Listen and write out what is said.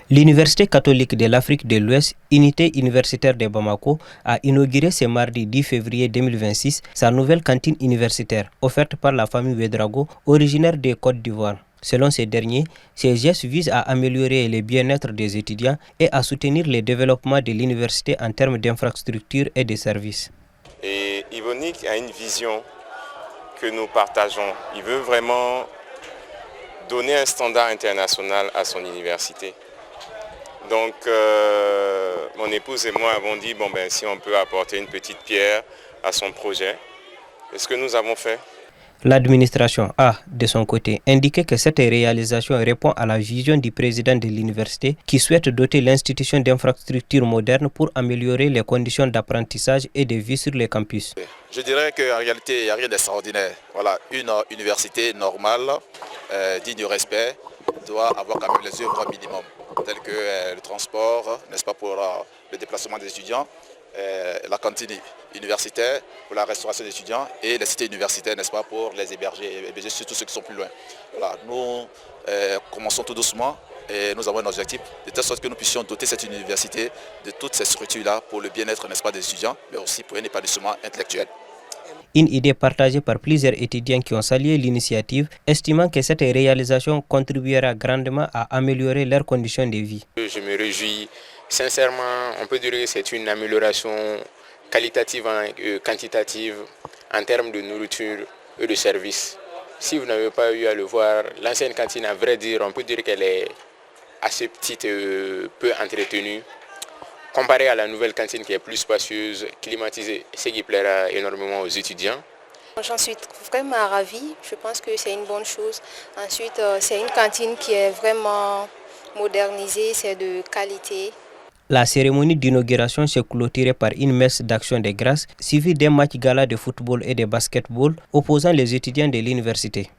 L'Université catholique de l'Afrique de l'Ouest, unité universitaire de Bamako, a inauguré ce mardi 10 février 2026 sa nouvelle cantine universitaire, offerte par la famille Ouedraogo, originaire de Côte d'Ivoire. Selon ces derniers, ces gestes visent à améliorer le bien-être des étudiants et à soutenir le développement de l'université en termes d'infrastructures et de services. Et Yvonique a une vision que nous partageons. Il veut vraiment donner un standard international à son université. Donc, mon épouse et moi avons dit, si on peut apporter une petite pierre à son projet, c'est ce que nous avons fait. L'administration a, de son côté, indiqué que cette réalisation répond à la vision du président de l'université qui souhaite doter l'institution d'infrastructures modernes pour améliorer les conditions d'apprentissage et de vie sur les campus. Je dirais qu'en réalité, il n'y a rien d'extraordinaire. Voilà, une université normale, digne de respect, doit avoir quand même les œuvres minimum, telles que le transport, n'est-ce pas, pour le déplacement des étudiants, la cantine universitaire pour la restauration des étudiants et les cités universitaires, n'est-ce pas, pour les héberger surtout ceux qui sont plus loin. Voilà, nous commençons tout doucement et nous avons un objectif de telle sorte que nous puissions doter cette université de toutes ces structures-là pour le bien-être, n'est-ce pas, des étudiants, mais aussi pour un épanouissement intellectuel. Une idée partagée par plusieurs étudiants qui ont salué l'initiative, estimant que cette réalisation contribuera grandement à améliorer leurs conditions de vie. Je me réjouis. Sincèrement, on peut dire que c'est une amélioration qualitative et quantitative en termes de nourriture et de services. Si vous n'avez pas eu à le voir, l'ancienne cantine, à vrai dire, on peut dire qu'elle est assez petite et peu entretenue, comparée à la nouvelle cantine qui est plus spacieuse, climatisée, ce qui plaira énormément aux étudiants. J'en suis vraiment ravie, je pense que c'est une bonne chose. Ensuite, c'est une cantine qui est vraiment modernisée, c'est de qualité. La cérémonie d'inauguration s'est clôturée par une messe d'action de grâce, suivie d'un match gala de football et de basketball opposant les étudiants de l'université.